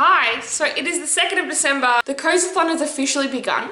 Hi, so it is the 2nd of December. The Cozathon has officially begun.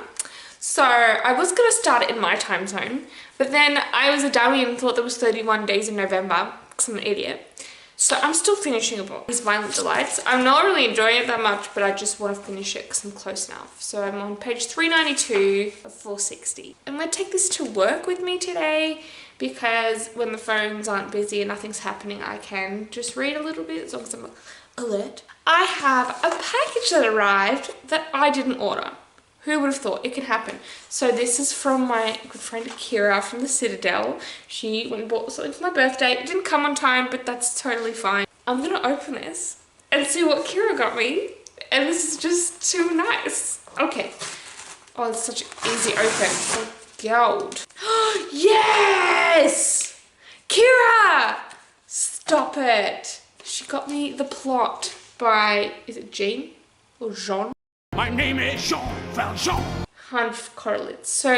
So I was going to start it in my time zone, but then I was a dummy and thought there was 31 days in November because I'm an idiot. So I'm still finishing a book, these Violent Delights. I'm not really enjoying it that much, but I just want to finish it because I'm close enough. So I'm on page 392 of 460. I'm going to take this to work with me today because when the phones aren't busy and nothing's happening, I can just read a little bit as long as I'm alert. I have a package that arrived that I didn't order. Who would have thought it could happen? So this is from my good friend Kira from the Citadel. She went and bought something for my birthday. It didn't come on time, but that's totally fine. I'm gonna open this and see what Kira got me. And this is just too nice. Okay. Oh, it's such an easy open. Oh, gold. Yes! Kira! Stop it. She got me The Plot by, is it Jean or Jean? My name is Jean Valjean. Hanf Korelitz. So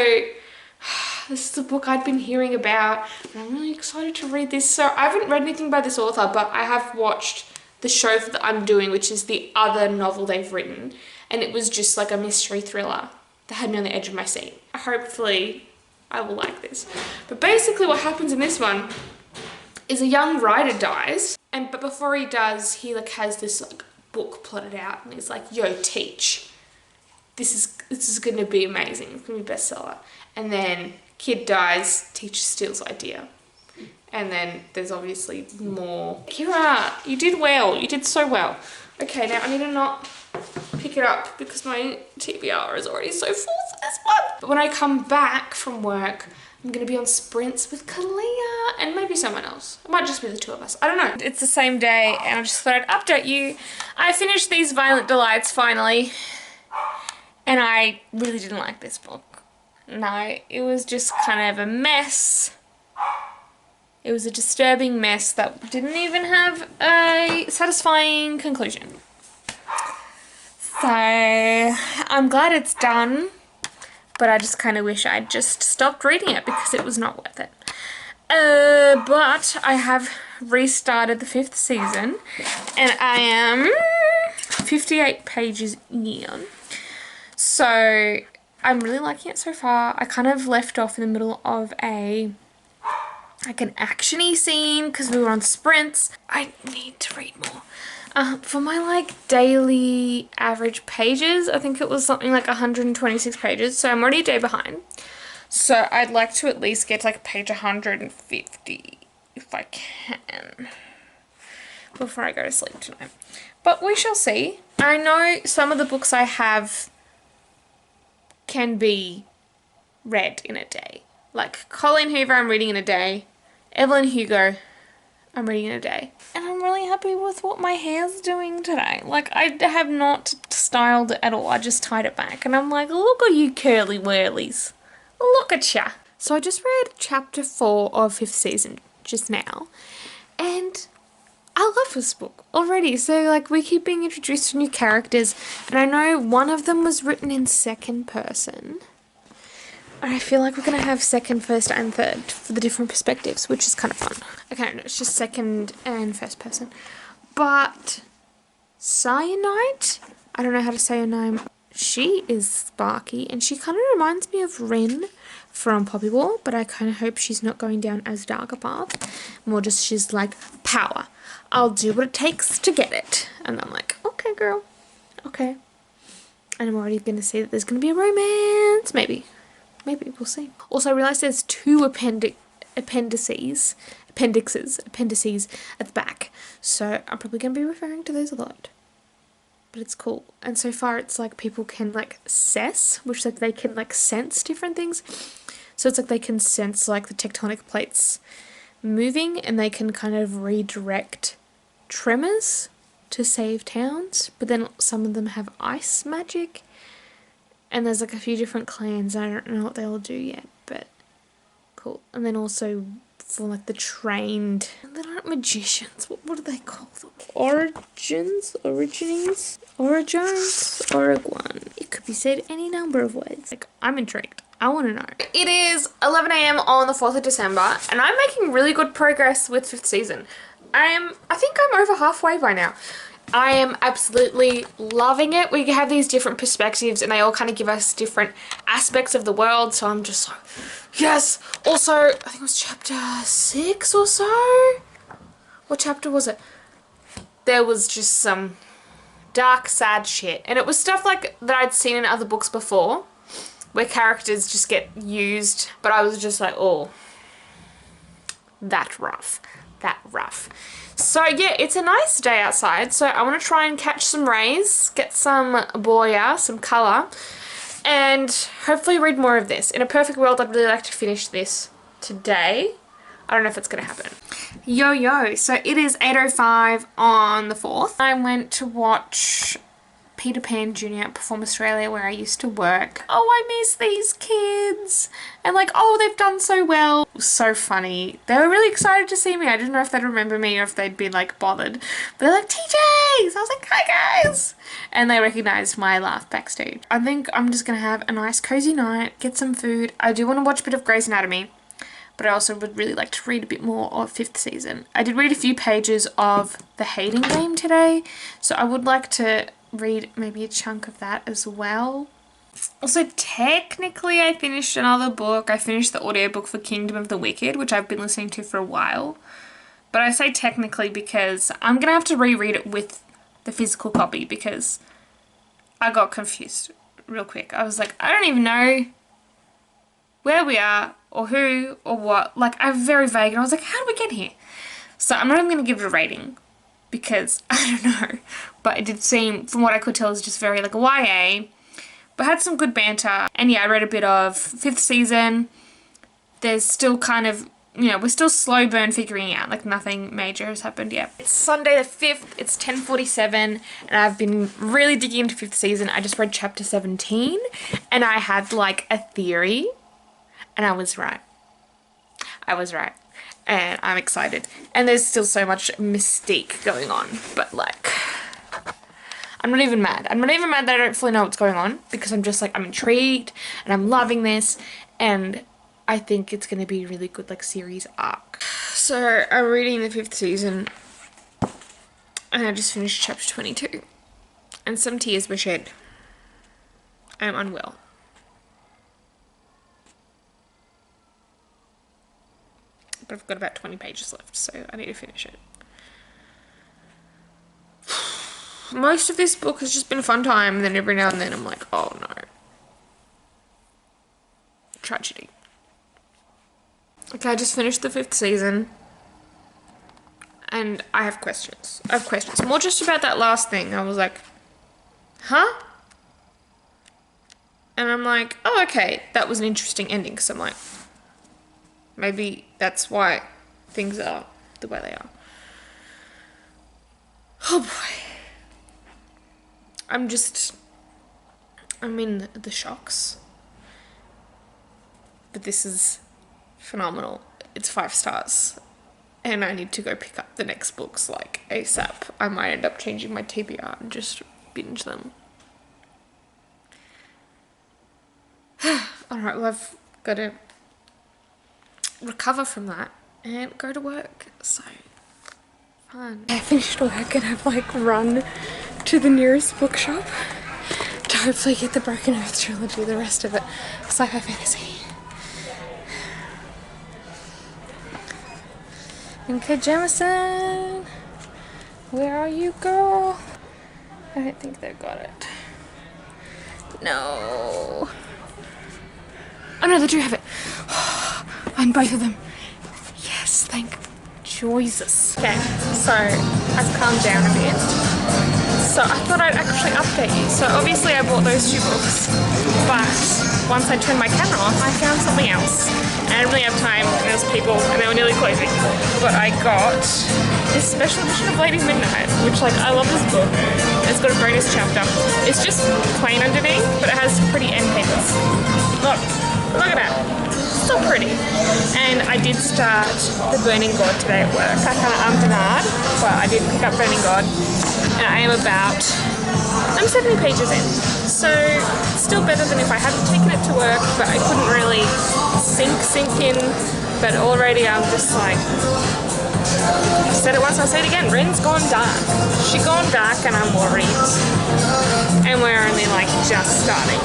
this is a book I'd been hearing about and I'm really excited to read this. So I haven't read anything by this author, but I have watched the show that I'm doing, which is the other novel they've written, and it was just like a mystery thriller that had me on the edge of my seat. Hopefully I will like this. But basically what happens in this one is a young writer dies, but before he does, he has this book plotted out and he's like, yo, teach. This is gonna be amazing. It's gonna be a bestseller. And then kid dies, teacher steals idea. And then there's obviously more. Kira, you did well. You did so well. Okay, now I need to not pick it up because my TBR is already so full for this one. But when I come back from work, I'm gonna be on sprints with Kalia and maybe someone else. It might just be the two of us. I don't know. It's the same day and I just thought I'd update you. I finished these Violent Delights finally. And I really didn't like this book. No, it was just kind of a mess. It was a disturbing mess that didn't even have a satisfying conclusion. So I'm glad it's done. But I just kind of wish I'd just stopped reading it because it was not worth it. But I have restarted the 5th season and I am 58 pages in. So I'm really liking it so far. I kind of left off in the middle of an action-y scene because we were on sprints. I need to read more. For my daily average pages, I think it was something like 126 pages, so I'm already a day behind. So I'd like to at least get to page 150 if I can before I go to sleep tonight. But we shall see. I know some of the books I have can be read in a day. Like Colleen Hoover I'm reading in a day. Evelyn Hugo I'm reading in a day. And I'm really happy with what my hair's doing today. I have not styled it at all. I just tied it back. And I'm like, look at you curly whirlies. Look at ya. So I just read chapter 4 of 5th season just now. And I love this book already. So we keep being introduced to new characters. And I know one of them was written in second person. I feel like we're going to have second, first and third for the different perspectives, which is kind of fun. Okay, no, it's just second and first person. But Cyanide, I don't know how to say her name. She is sparky and she kind of reminds me of Rin from Poppy War, but I kind of hope she's not going down as dark a path. More just she's like, power. I'll do what it takes to get it. And I'm like, okay, girl. Okay. And I'm already going to see that there's going to be a romance. Maybe, we'll see. Also, I realised there's 2 appendices at the back. So I'm probably going to be referring to those a lot. But it's cool. And so far it's people can sense, which they can sense different things. So it's they can sense the tectonic plates moving and they can kind of redirect tremors to save towns. But then some of them have ice magic. And there's a few different clans. I don't know what they all do yet, but cool. And then also for the trained, they aren't magicians. What do they call them? Origins? Origuan. It could be said any number of ways. I'm intrigued. I want to know. It is 11 AM on the 4th of December, and I'm making really good progress with 5th season. I think I'm over halfway by now. I am absolutely loving it. We have these different perspectives and they all kind of give us different aspects of the world. So I'm just like, yes. Also, I think it was chapter 6 or so. What chapter was it? There was just some dark, sad shit. And it was stuff like that I'd seen in other books before, where characters just get used. But I was just like, oh, that rough. That rough. So yeah, it's a nice day outside. So I want to try and catch some rays, get some boya, some colour, and hopefully read more of this. In a perfect world, I'd really like to finish this today. I don't know if it's going to happen. Yo, so it is 8:05 on the 4th. I went to watch Peter Pan Jr. at Perform Australia, where I used to work. Oh, I miss these kids. And like, oh, they've done so well. It was so funny. They were really excited to see me. I didn't know if they'd remember me or if they'd be like bothered. But they're like, TJs! I was like, hi guys! And they recognized my laugh backstage. I think I'm just gonna have a nice cozy night, get some food. I do want to watch a bit of Grey's Anatomy, but I also would really like to read a bit more of 5th season. I did read a few pages of The Hating Game today, so I would like to read maybe a chunk of that as well. Also, technically I finished another book. I finished the audiobook for Kingdom of the Wicked, which I've been listening to for a while. But I say technically because I'm going to have to reread it with the physical copy because I got confused real quick. I was like, I don't even know where we are or who or what. Like, I'm very vague and I was like, how did we get here? So I'm not even going to give it a rating because I don't know. But it did seem, from what I could tell, it was just very like a YA. But had some good banter. And yeah, I read a bit of 5th season. There's still kind of, you know, we're still slow burn figuring out. Like nothing major has happened yet. It's Sunday the 5th. It's 10:47. And I've been really digging into 5th season. I just read chapter 17. And I had like a theory. And I was right. I was right. And I'm excited. And there's still so much mystique going on. But like, I'm not even mad. I'm not even mad that I don't fully know what's going on. Because I'm just like, I'm intrigued. And I'm loving this. And I think it's going to be a really good like series arc. So I'm reading the 5th season. And I just finished chapter 22. And some tears were shed. I am unwell. But I've got about 20 pages left, so I need to finish it. Most of this book has just been a fun time, and then every now and then I'm like, oh no. Tragedy. Okay, I just finished the 5th season. And I have questions. I have questions. More just about that last thing. I was like, huh? And I'm like, oh, okay. That was an interesting ending, because I'm like, maybe that's why things are the way they are. Oh boy. I'm in the shocks. But this is phenomenal. It's 5 stars. And I need to go pick up the next books like ASAP. I might end up changing my TBR and just binge them. Alright, well I've got to recover from that and go to work. So fun. I finished work and I've like run to the nearest bookshop to hopefully get the Broken Earth trilogy, the rest of it. Sci-fi fantasy. Okay, Jamison, where are you, girl? I don't think they've got it. No. Oh no, they do have it. On both of them. Yes, thank Jesus. Okay, so I've calmed down a bit. So I thought I'd actually update you. So obviously I bought those 2 books, but once I turned my camera off, I found something else. And I didn't really have time, and there was people, and they were nearly closing. But I got this special edition of Lady Midnight, which like, I love this book. It's got a bonus chapter. It's just plain underneath, but it has pretty end papers. Look at that. So pretty. And I did start The Burning God today at work. I kind of ummed and ahed, but I did pick up Burning God. And I'm 70 pages in. So still better than if I hadn't taken it to work, but I couldn't really sink in. But already I'm just like, I said it once, I'll say it again. Rin's gone dark. She gone dark and I'm worried. And we're only like just starting.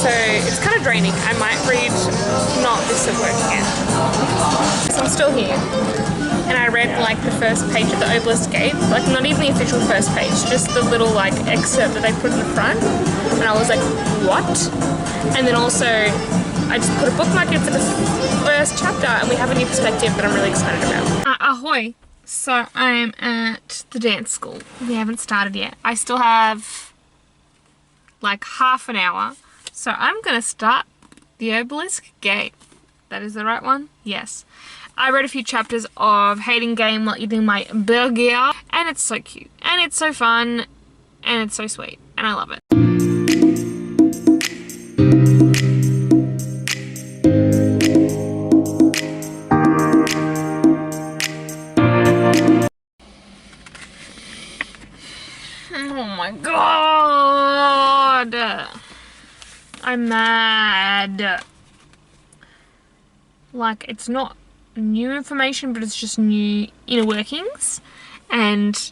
So it's kind of draining. I might read not this at work again. So I'm still here. And I read like the first page of the Obelisk Gate, like not even the official first page, just the little like excerpt that they put in the front. And I was like, what? And then also I just put a bookmark in for the first chapter and we have a new perspective that I'm really excited about. Ahoy! So I am at the dance school. We haven't started yet. I still have like half an hour. So I'm gonna start the Obelisk Gate. That is the right one? Yes. I read a few chapters of Hating Game while eating my burger, and it's so cute, and it's so fun, and it's so sweet, and I love it. Oh my god! I'm mad. Like, it's not new information, but it's just new inner workings. And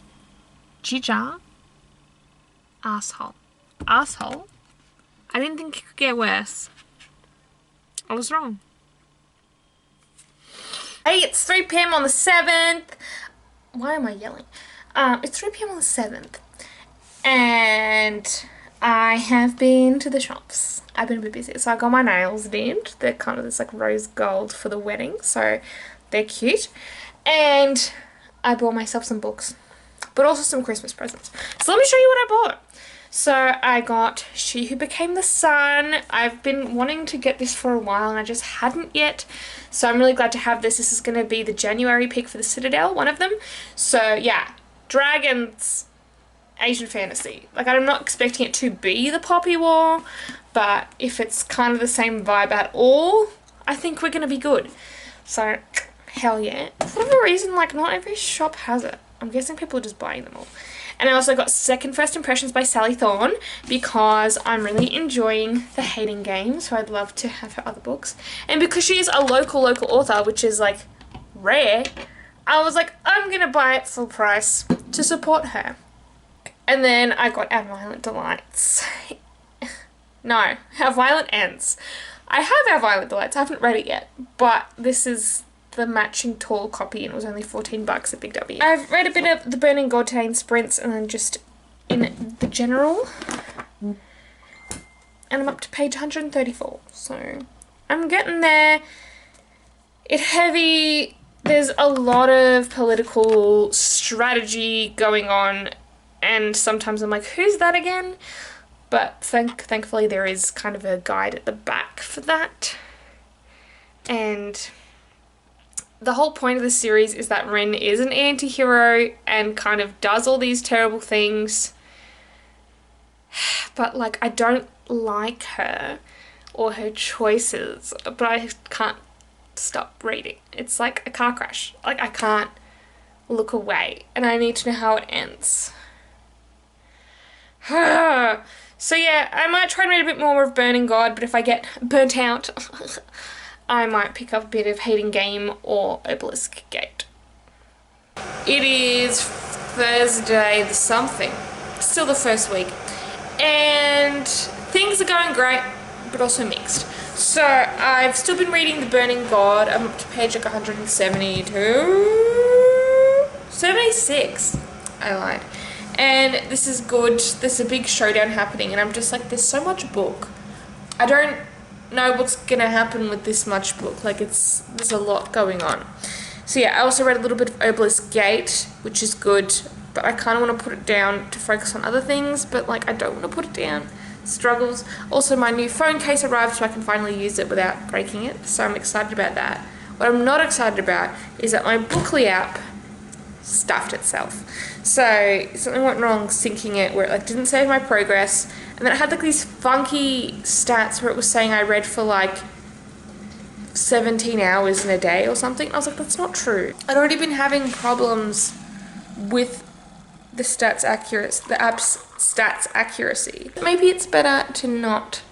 Ginger, asshole. Asshole? I didn't think it could get worse. I was wrong. Hey, it's 3 p.m. on the 7th. Why am I yelling? It's 3 p.m. on the 7th. And I have been to the shops. I've been a bit busy. So I got my nails did. They're kind of this like rose gold for the wedding. So they're cute. And I bought myself some books. But also some Christmas presents. So let me show you what I bought. So I got She Who Became the Sun. I've been wanting to get this for a while and I just hadn't yet. So I'm really glad to have this. This is going to be the January pick for the Citadel, one of them. So yeah, dragons, Asian fantasy. Like, I'm not expecting it to be the Poppy War, but if it's kind of the same vibe at all, I think we're going to be good. So, hell yeah. For whatever reason, like, not every shop has it. I'm guessing people are just buying them all. And I also got Second First Impressions by Sally Thorne because I'm really enjoying the Hating Game, so I'd love to have her other books. And because she is a local author, which is, like, rare, I was like, I'm going to buy it full price to support her. And then I got Our Violent Delights. No, How Violent Ends. I have Our Violent Delights. I haven't read it yet, but this is the matching tall copy and it was only $14 at Big W. I've read a bit of The Burning Gortain Sprints and then just in the general. And I'm up to page 134. So I'm getting there. It's heavy. There's a lot of political strategy going on. And sometimes I'm like, who's that again? But thankfully there is kind of a guide at the back for that. And the whole point of the series is that Rin is an anti-hero and kind of does all these terrible things. But, like, I don't like her or her choices. But I can't stop reading. It's like a car crash. Like, I can't look away. And I need to know how it ends. So yeah, I might try and read a bit more of Burning God, but if I get burnt out, I might pick up a bit of Hating Game or Obelisk Gate. It is Thursday the something, still the first week, and things are going great, but also mixed. So I've still been reading The Burning God. I'm up to page like 172, 76, I lied. And this is good. There's a big showdown happening and I'm just like, there's so much book. I don't know what's gonna happen with this much book. Like, there's a lot going on. So yeah, I also read a little bit of Obelisk Gate, which is good, but I kind of want to put it down to focus on other things, but like, I don't want to put it down. Struggles. Also, my new phone case arrived so I can finally use it without breaking it, so I'm excited about that. What I'm not excited about is that my Bookly app stuffed itself. So something went wrong syncing it where it like didn't save my progress, and then it had like these funky stats where it was saying I read for like 17 hours in a day or something. I was like, that's not true. I'd already been having problems with the app's stats accuracy. Maybe it's better to not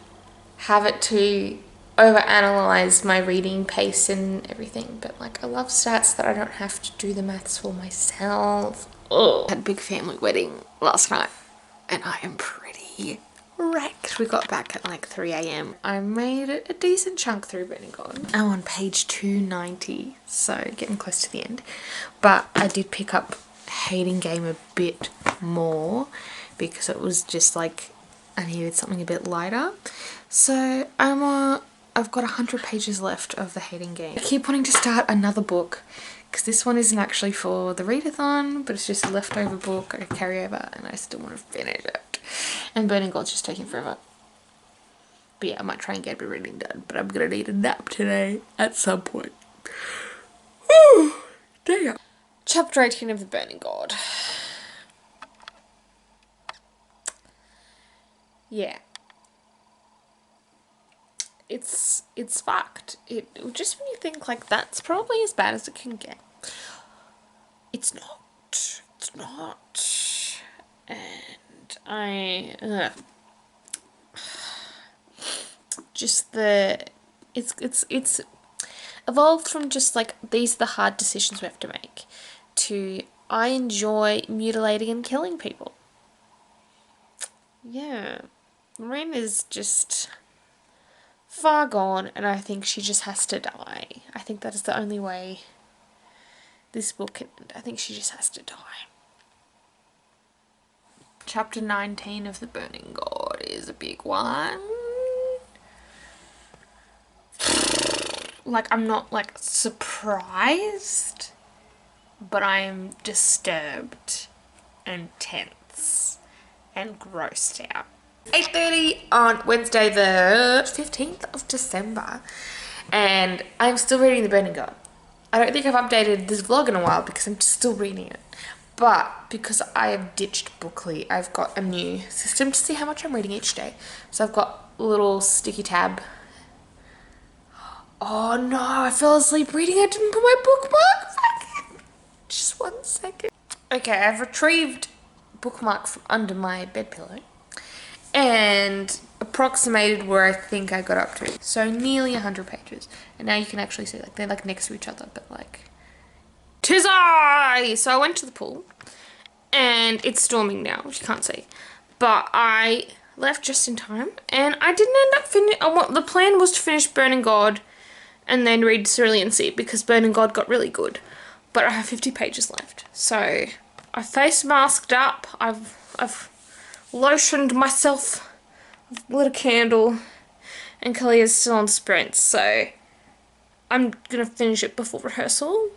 have it to overanalyze my reading pace and everything, but like I love stats that I don't have to do the maths for myself. Oh, had a big family wedding last night and I am pretty wrecked. We got back at like 3 AM. I made it a decent chunk through Burning God. I'm on page 290, so getting close to the end. But I did pick up Hating Game a bit more because it was just like I needed something a bit lighter. So I've got 100 pages left of the Hating Game. I keep wanting to start another book because this one isn't actually for the readathon, but it's just a leftover book, a carryover, and I still want to finish it. And Burning God's just taking forever. But yeah, I might try and get a bit of reading done, but I'm gonna need a nap today at some point. Whew, damn. Chapter 18 of the Burning God. Yeah. It's fucked. It just when you think like that's probably as bad as it can get. It's not. It's not. And I just it's evolved from just like these are the hard decisions we have to make to I enjoy mutilating and killing people. Yeah. Maureen is just far gone and I think she just has to die. I think that is the only way this book can end. I think she just has to die. Chapter 19 of the Burning God is a big one. Like, I'm not like surprised, but I am disturbed and tense and grossed out. 8:30 on Wednesday the 15th of December and I'm still reading the Burning God. I don't think I've updated this vlog in a while because I'm still reading it, but because I have ditched Bookly, I've got a new system to see how much I'm reading each day. So I've got a little sticky tab. Oh no, I fell asleep reading. I didn't put my bookmark. Just 1 second. Okay, I've retrieved bookmark from under my bed pillow and approximated where I think I got up to. So nearly 100 pages. And now you can actually see like they're like next to each other, but like 'tis I! So I went to the pool and it's storming now, which you can't see. But I left just in time and I didn't end up finishing. The plan was to finish Burning God and then read Cerulean Sea because Burning God got really good. But I have 50 pages left. So I face masked up. I've lotioned myself, lit a candle, and Kalia's still on sprints, so I'm gonna finish it before rehearsal.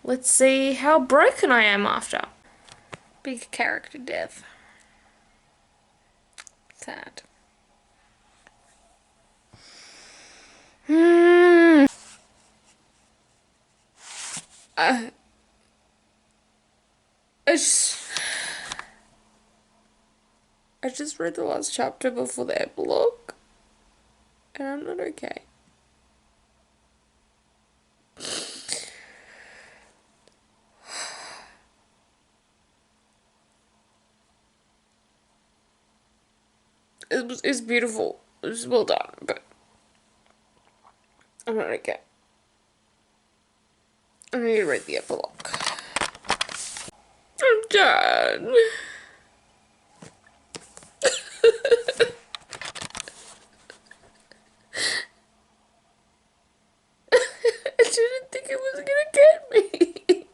Let's see how broken I am after. Big character death. Sad. I just read the last chapter before the epilogue, and I'm not okay. It's beautiful. It was well done, but I'm not okay. I need to read the epilogue. I'm done. I didn't think it was gonna get me.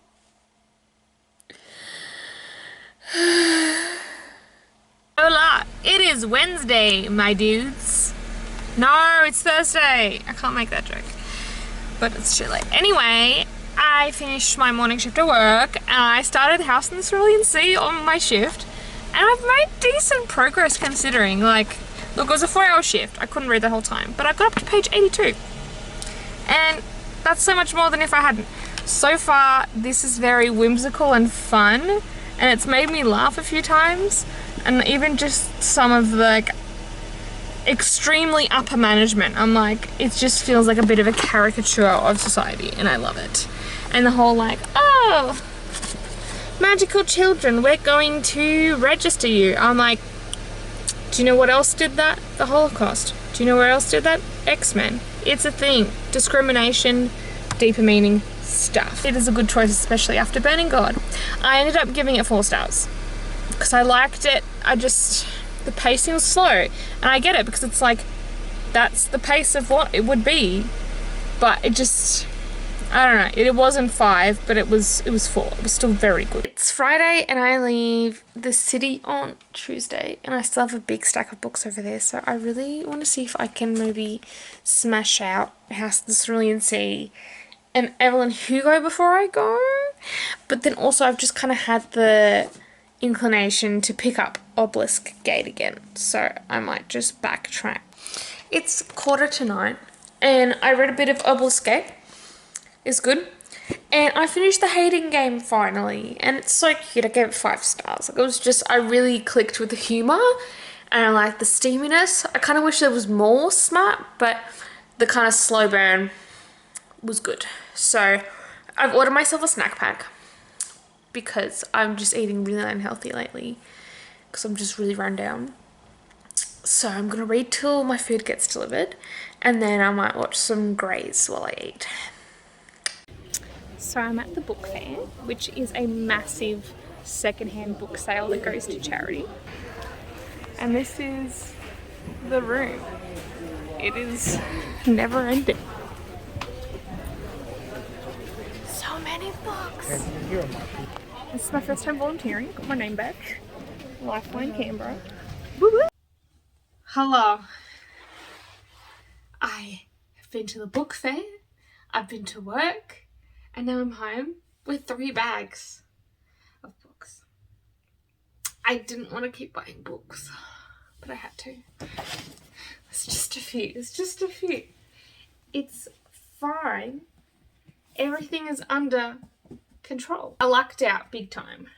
Hola, it is Wednesday, my dudes. No, it's Thursday. I can't make that joke, but it's too late. Anyway, I finished my morning shift at work and I started House in the Cerulean Sea on my shift and I've made decent progress considering. Like, look, it was a 4-hour shift. I couldn't read the whole time, but I got up to page 82 and that's so much more than if I hadn't. So far, this is very whimsical and fun and it's made me laugh a few times, and even just some of the like extremely upper management. I'm like, it just feels like a bit of a caricature of society and I love it. And the whole like, oh, magical children, we're going to register you. I'm like, do you know what else did that? The Holocaust. Do you know where else did that? X-Men. It's a thing. Discrimination, deeper meaning stuff. It is a good choice, especially after Burning God. I ended up giving it 4 stars because I liked it. The pacing was slow, and I get it because it's like that's the pace of what it would be, but it just, I don't know. It wasn't 5, but it was 4. It was still very good. It's Friday and I leave the city on Tuesday, and I still have a big stack of books over there, so I really want to see if I can maybe smash out House of the Cerulean Sea and Evelyn Hugo before I go. But then also I've just kind of had the inclination to pick up Obelisk Gate again, so I might just backtrack. It's 8:45 and I read a bit of Obelisk Gate. It's good. And I finished the Hating Game finally, and it's so cute. I gave it 5 stars. Like, it was just, I really clicked with the humour and I like the steaminess. I kind of wish there was more smart, but the kind of slow burn was good. So I've ordered myself a snack pack because I'm just eating really unhealthy lately because I'm just really run down. So I'm going to read till my food gets delivered, and then I might watch some Greys while I eat. So I'm at the book fair, which is a massive secondhand book sale that goes to charity. And this is the room. It is never ending. So many books. This is my first time volunteering. Got my name back. Lifeline Canberra. Woo-woo. Hello. I have been to the book fair. I've been to work. And now I'm home with 3 bags of books. I didn't want to keep buying books, but I had to. It's just a few. It's fine. Everything is under control. I lucked out big time.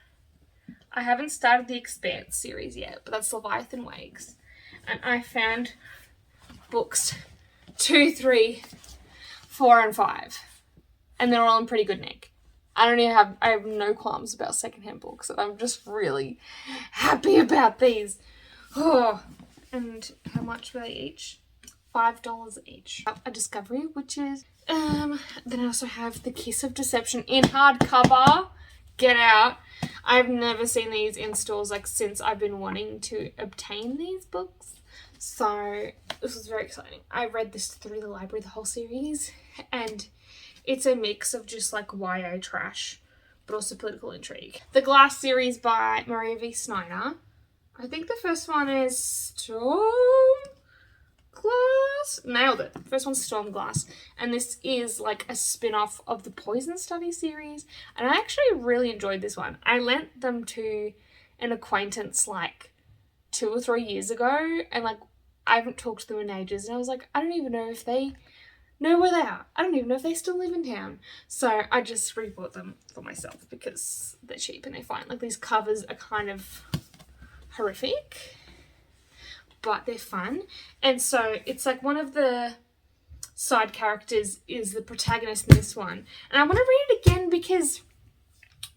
I haven't started the Expanse series yet, but that's Leviathan Wakes. And I found books 2, 3, 4, and 5. And they're all in pretty good nick. I have no qualms about secondhand books, and I'm just really happy about these. Oh, and how much were they each? $5 each. A Discovery, which is, then I also have The Kiss of Deception in hardcover. Get out. I've never seen these in stores since I've been wanting to obtain these books. So this was very exciting. I read this through the library, the whole series, and it's a mix of just YA trash, but also political intrigue. The Glass series by Maria V. Snyder. I think the first one is Storm Glass. Nailed it. First one's Storm Glass. And this is a spin-off of the Poison Study series. And I actually really enjoyed this one. I lent them to an acquaintance 2 or 3 years ago. And I haven't talked to them in ages. And I was I don't even know if they know where they are. I don't even know if they still live in town. So I just rebought them for myself because they're cheap and they're fine. These covers are kind of horrific, but they're fun. And so it's one of the side characters is the protagonist in this one. And I want to read it again because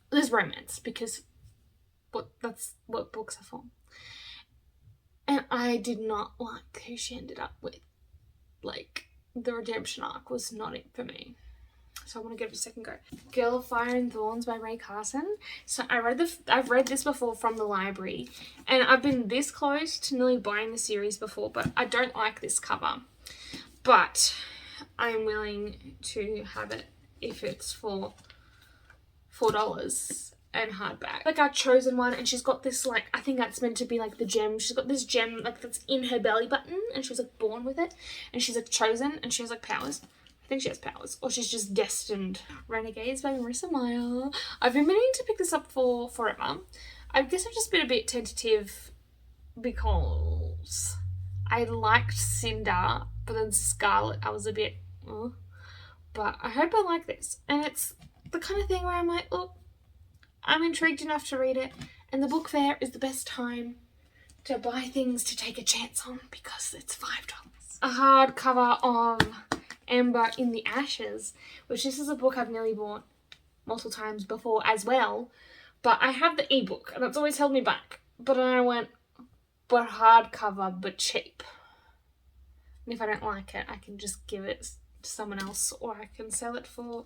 there's romance, because that's what books are for. And I did not like who she ended up with. The redemption arc was not it for me. So I want to give it a second go. Girl of Fire and Thorns by Ray Carson. So I've read this before from the library, and I've been this close to nearly buying the series before, but I don't like this cover. But I'm willing to have it if it's for $4 and hardback. Our chosen one, and she's got this I think that's meant to be the gem. She's got this gem that's in her belly button, and she was born with it, and she's chosen, and she has powers. I think she has powers, or she's just destined. Renegades by Marissa Meyer. I've been meaning to pick this up for forever. I guess I've just been a bit tentative because I liked Cinder, but then Scarlet I was a bit but I hope I like this. And it's the kind of thing where I'm look, I'm intrigued enough to read it, and the book fair is the best time to buy things to take a chance on because it's $5. A hardcover of Amber in the Ashes, which this is a book I've nearly bought multiple times before as well, but I have the ebook and that's always held me back. But then I went, but hardcover, but cheap. And if I don't like it, I can just give it to someone else, or I can sell it for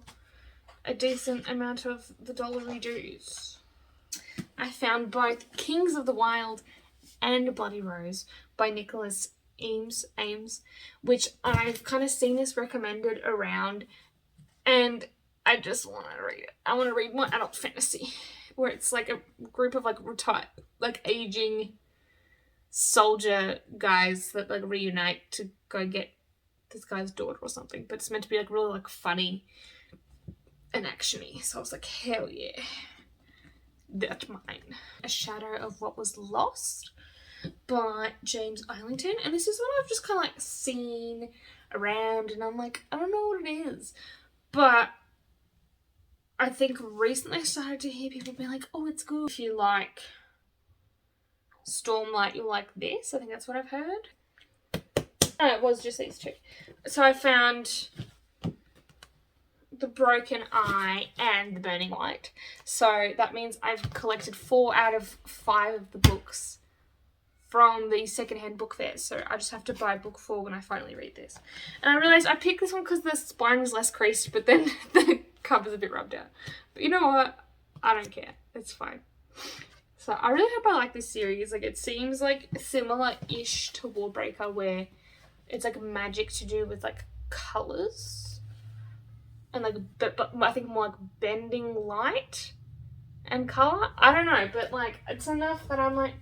a decent amount of the dollary dues. I found both Kings of the Wild and Bloody Rose by Nicholas Ames, which I've kind of seen this recommended around, and I just want to read it. I want to read more adult fantasy, where it's like a group of like retired, like aging soldier guys that like reunite to go get this guy's daughter or something, but it's meant to be like really like funny and actiony. So I was like, hell yeah, that's mine. A Shadow of What Was Lost by James Islington, and this is one I've just kind of like seen around, and I'm like, I don't know what it is, but I think recently I started to hear people be like, oh, it's good. If you like Stormlight, you'll like this. I think that's what I've heard. No, it was just these two. So I found The Broken Eye and The Burning Light. So that means I've collected 4 out of 5 of the books from the secondhand book fairs. So I just have to buy book 4 when I finally read this. And I realised I picked this one because the spine was less creased, but then the cover's a bit rubbed out. But you know what? I don't care. It's fine. So I really hope I like this series. Like, it seems like similar-ish to Warbreaker, where it's like magic to do with like colours and like, but I think more like bending light and colour. I don't know, but like it's enough that I'm like,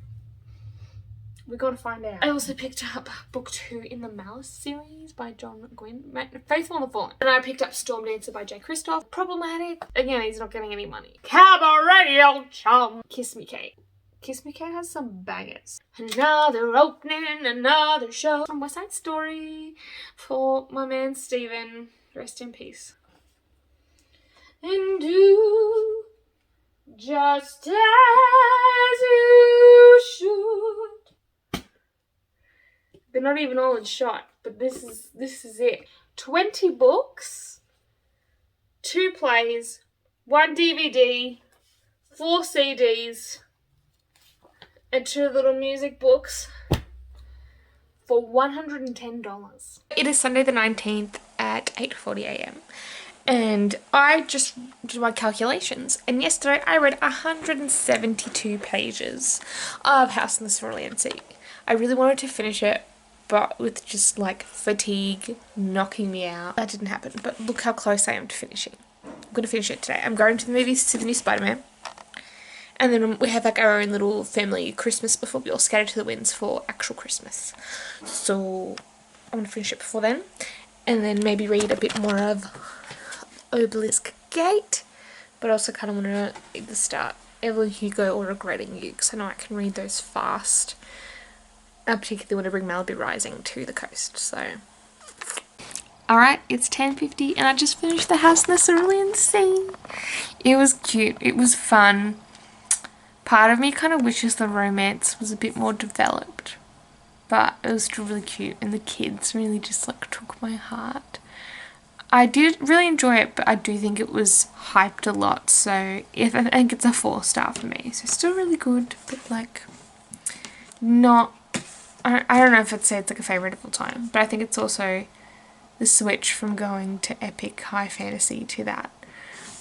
we gotta find out. I also picked up book 2 in the Malice series by John Gwynne, Faithful and the Fallen. And I picked up Storm Dancer by Jay Kristoff. Problematic. Again, he's not getting any money. Cabaret, old chum. Kiss Me Kate. Kiss Me Kate has some bangers. Another opening, another show. From West Side Story for my man Stephen. Rest in peace. And do just as you should. They're not even all in shot, but this is it. 20 books, 2 plays, 1 DVD, 4 CDs, and 2 little music books for $110. It is Sunday the 19th at 8:40 a.m. and I just did my calculations, and yesterday I read 172 pages of House in the Cerulean Sea. I really wanted to finish it, but with just like fatigue knocking me out, that didn't happen. But look how close I am to finishing. I'm going to finish it today. I'm going to the movies to see the new Spider-Man. And then we have like our own little family Christmas before we all scatter to the winds for actual Christmas. So I'm going to finish it before then. And then maybe read a bit more of Obelisk Gate. But I also kind of want to either start Evelyn Hugo or Regretting You, because I know I can read those fast. I particularly want to bring Malibu Rising to the coast, so. Alright, it's 10:50 and I just finished The House in the Cerulean Sea. It was cute, it was fun. Part of me kind of wishes the romance was a bit more developed, but it was still really cute, and the kids really just like took my heart. I did really enjoy it, but I do think it was hyped a lot, so I think it's a 4-star for me. So still really good, but like not, I don't know if I'd say it's like a favourite of all time, but I think it's also the switch from going to epic high fantasy to that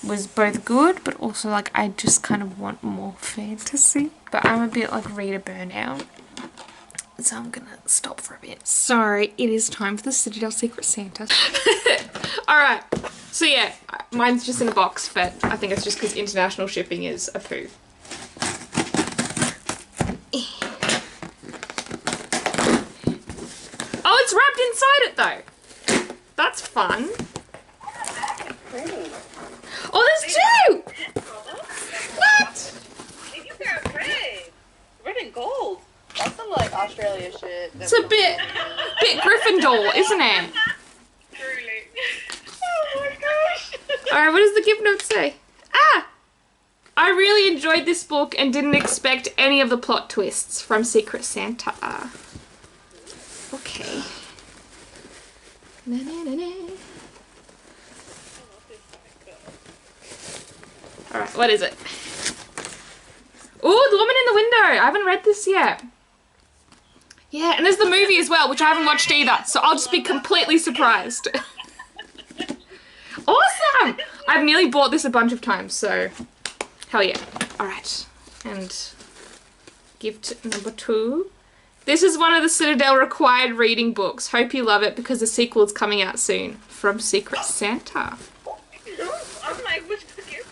was both good, but also like I just kind of want more fantasy. But I'm a bit like reader burnout, so I'm gonna stop for a bit. Sorry, it is time for the Citadel Secret Santa. Alright, so yeah, mine's just in a box, but I think it's just because international shipping is a poo. Oh, it's wrapped inside it though. That's fun. Oh, there's 2! What? You got red. Red and gold. That's some like Australia shit. It's a bit Gryffindor, isn't it? Truly. Oh my gosh. Alright, what does the gift note say? Ah! I really enjoyed this book and didn't expect any of the plot twists from Secret Santa. Okay. Na, na, na, na. Alright, what is it? Ooh, The Woman in the Window! I haven't read this yet. Yeah, and there's the movie as well, which I haven't watched either, so I'll just be completely surprised. Awesome! I've nearly bought this a bunch of times, so hell yeah. Alright, and gift number 2. This is one of the Citadel required reading books. Hope you love it because the sequel is coming out soon. From Secret Santa. I'm like, which gift?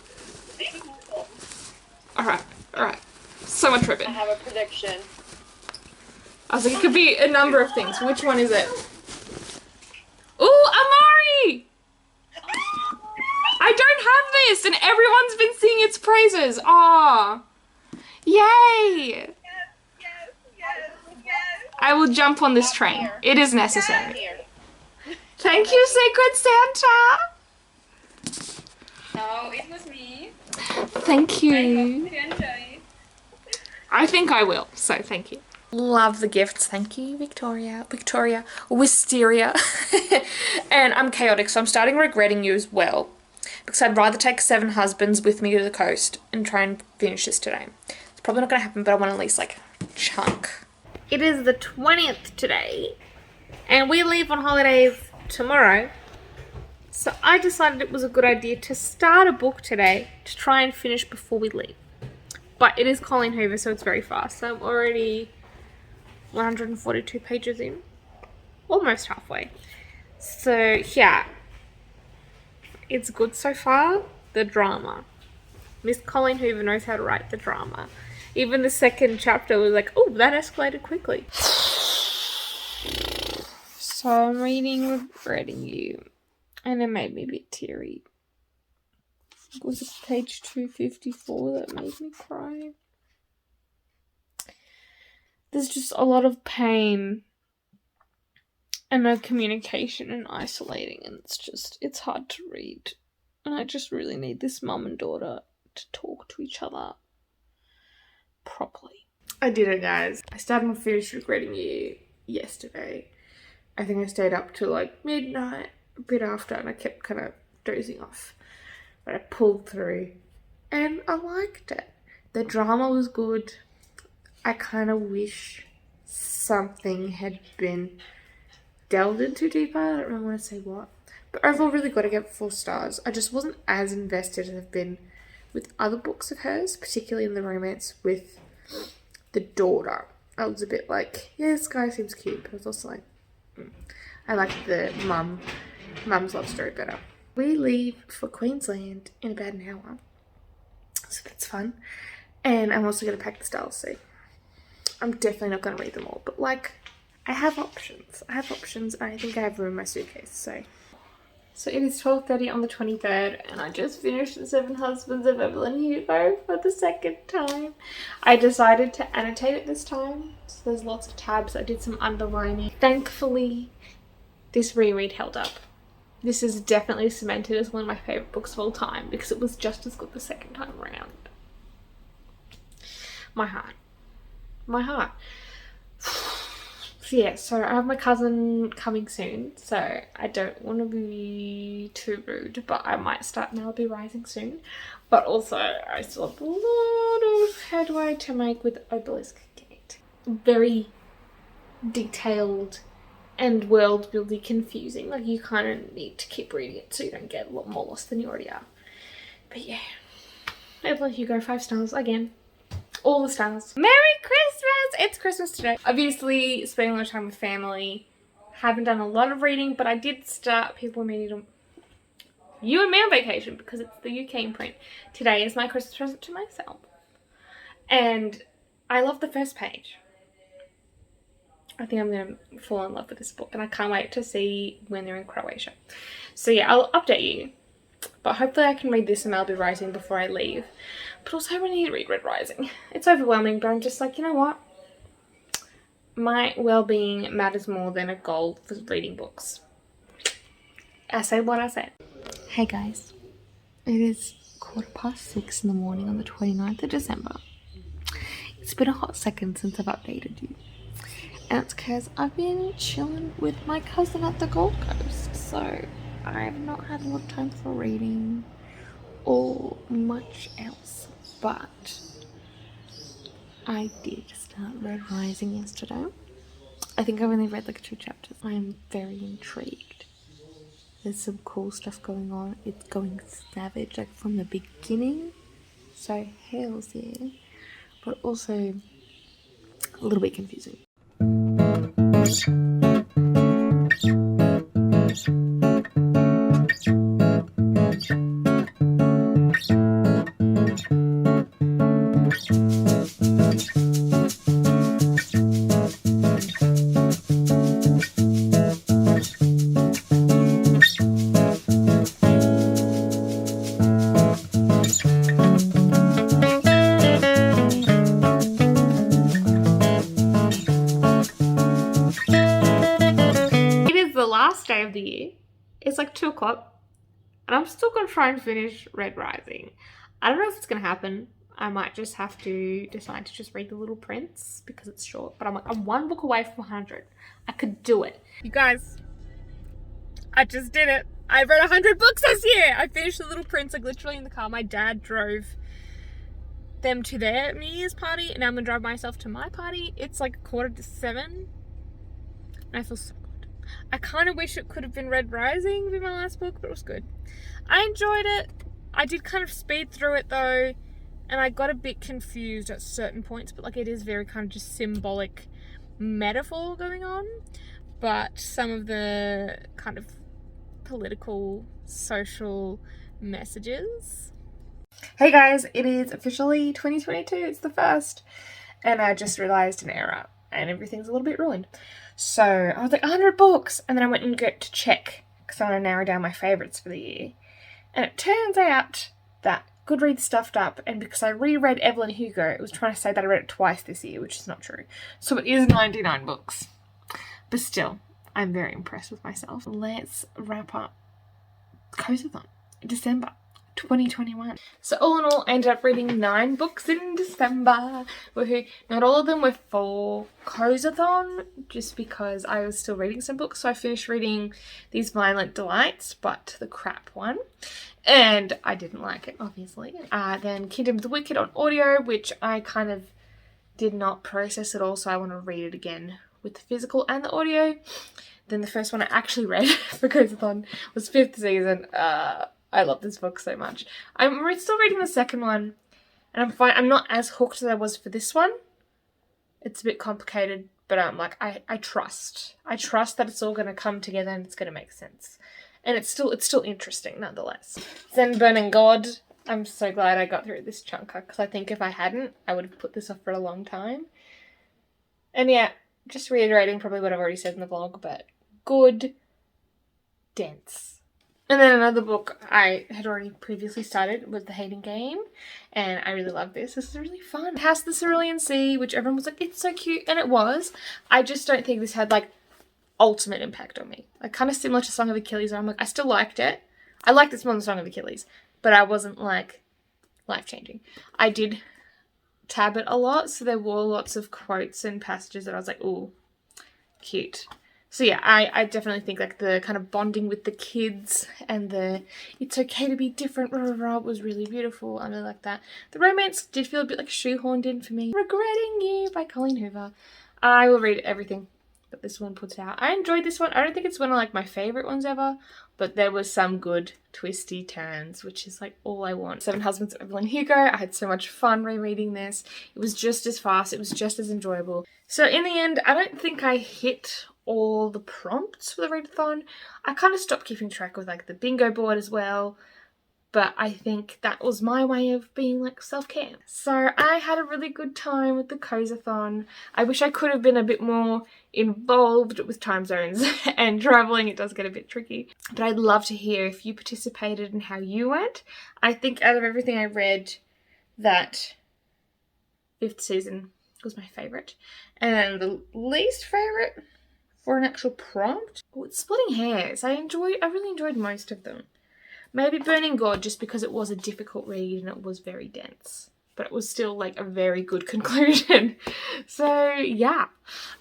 Alright. So much ribbon. I have a prediction. I was like, it could be a number of things. Which one is it? Ooh, Amari! I don't have this, and everyone's been singing its praises. Aw. Yay! I will jump on this train. It is necessary. Thank you, Secret Santa! No, it was me. Thank you. I hope you enjoy. I think I will, so thank you. Love the gifts. Thank you, Victoria, Wisteria. And I'm chaotic, so I'm starting regretting you as well. Because I'd rather take 7 husbands with me to the coast and try and finish this today. It's probably not going to happen, but I want at least, like, chunk. It is the 20th today, and we leave on holidays tomorrow. So I decided it was a good idea to start a book today to try and finish before we leave. But it is Colleen Hoover, so it's very fast. So I'm already 142 pages in. Almost halfway. So, yeah. It's good so far. The drama. Miss Colleen Hoover knows how to write the drama. Even the second chapter was like, oh, that escalated quickly. So I'm reading Regretting You. And it made me a bit teary. It was page 254 that made me cry. There's just a lot of pain and no communication and isolating, and it's hard to read. And I just really need this mum and daughter to talk to each other properly. I did it, guys. I started and finished Regretting You yesterday. I think I stayed up till like midnight, a bit after, and I kept kind of dozing off. But I pulled through and I liked it. The drama was good. I kind of wish something had been delved into deeper. I don't really want to say what. But overall, really good. I gave it 4 stars. I just wasn't as invested as I've been with other books of hers, particularly in the romance with the daughter. I was a bit like, yeah, this guy seems cute, but I was also like, I like the mum's love story better. We leave for Queensland in about an hour, so that's fun. And I'm also going to pack the styles, so I'm definitely not going to read them all, but like, I have options. And I think I have room in my suitcase, So it is 12:30 on the 23rd, and I just finished The 7 Husbands of Evelyn Hugo for the second time. I decided to annotate it this time, so there's lots of tabs. I did some underlining. Thankfully, this reread held up. This is definitely cemented as one of my favourite books of all time, because it was just as good the second time around. My heart. Yeah, so I have my cousin coming soon, so I don't want to be too rude, but I might start Malibu Rising soon. But also, I still have a lot of headway to make with Obelisk Gate. Very detailed and world-building confusing. Like, you kind of need to keep reading it so you don't get a lot more lost than you already are. But yeah, Evelyn Hugo, 5 stars again. All the stars. Merry Christmas! It's Christmas today. Obviously, spending a lot of time with family. Haven't done a lot of reading, but I did start People Meeting You and Me on Vacation because it's the UK imprint. Today is my Christmas present to myself. And I love the first page. I think I'm going to fall in love with this book, and I can't wait to see when they're in Croatia. So yeah, I'll update you. But hopefully I can read this in Malibu Rising before I leave. But also I really need to read Red Rising. It's overwhelming, but I'm just like, you know what? My well-being matters more than a goal for reading books. I say what I said. Hey guys. It is 6:15 in the morning on the 29th of December. It's been a hot second since I've updated you. And it's because I've been chilling with my cousin at the Gold Coast. So I've not had a lot of time for reading or much else, but I did start Red Rising yesterday, I think I've only read like 2 chapters. I'm very intrigued. There's some cool stuff going on. It's going savage, like from the beginning. So hells yeah. But also a little bit confusing. Day of the year. It's like 2 o'clock and I'm still gonna try and finish Red Rising. I don't know if it's gonna happen. I might just have to decide to just read The Little Prince because it's short, but I'm like, I'm 1 book away from 100. I could do it. You guys, I just did it. I read 100 books this year. I finished The Little Prince like literally in the car. My dad drove them to their New Year's party and now I'm gonna drive myself to my party. It's like 7:15 and I feel so I kind of wish it could have been Red Rising be my last book, but it was good. I enjoyed it. I did kind of speed through it though, and I got a bit confused at certain points, but like it is very kind of just symbolic metaphor going on. But some of the kind of political, social messages. Hey guys, it is officially 2022. It's the 1st, and I just realised an error, and everything's a little bit ruined. So I was like 100 books, and then I went and got to check because I want to narrow down my favourites for the year. And it turns out that Goodreads stuffed up, and because I reread Evelyn Hugo, it was trying to say that I read it twice this year, which is not true. So it is 99 books. But still, I'm very impressed with myself. Let's wrap up Cozathon, December 2021. So all in all, I ended up reading 9 books in December. Woohoo. Not all of them were for Cozathon, just because I was still reading some books. So I finished reading These Violent Delights, but the crap one. And I didn't like it, obviously. Then Kingdom of the Wicked on audio, which I kind of did not process at all. So I want to read it again with the physical and the audio. Then the first one I actually read for Cozathon was 5th season. I love this book so much. I'm still reading the second one, and I'm fine. I'm not as hooked as I was for this one. It's a bit complicated, but I'm like, I trust. I trust that it's all going to come together and it's going to make sense. And it's still interesting nonetheless. Then Burning God. I'm so glad I got through this chunker, because I think if I hadn't, I would have put this off for a long time. And yeah, just reiterating probably what I've already said in the vlog, but good, dense. And then another book I had already previously started was The Hating Game, and I really love this. This is really fun. House of the Cerulean Sea, which everyone was like, it's so cute, and it was. I just don't think this had like ultimate impact on me. Like kind of similar to Song of Achilles, where I'm like, I still liked it. I liked this more than Song of Achilles, but I wasn't like life-changing. I did tab it a lot, so there were lots of quotes and passages that I was like, ooh, cute. So yeah, I definitely think like the kind of bonding with the kids and the it's okay to be different was really beautiful. I really like that. The romance did feel a bit like shoehorned in for me. Regretting You by Colleen Hoover. I will read everything that this one puts out. I enjoyed this one. I don't think it's one of like my favourite ones ever, but there was some good twisty turns, which is like all I want. 7 Husbands of Evelyn Hugo. I had so much fun rereading this. It was just as fast. It was just as enjoyable. So in the end, I don't think I hit all the prompts for the readathon. I kind of stopped keeping track with like the bingo board as well, but I think that was my way of being like self-care. So I had a really good time with the Cozathon. I wish I could have been a bit more involved with time zones and traveling. It does get a bit tricky, but I'd love to hear if you participated and how you went. I think out of everything I read, that 5th season was my favourite, and the least favourite for an actual prompt, oh, it's Splitting Hairs. I really enjoyed most of them. Maybe Burning God, just because it was a difficult read and it was very dense, but it was still like a very good conclusion. So yeah,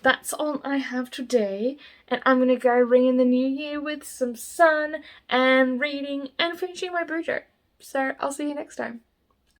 that's all I have today, and I'm gonna go ring in the new year with some sun and reading and finishing my Bujo. So I'll see you next time.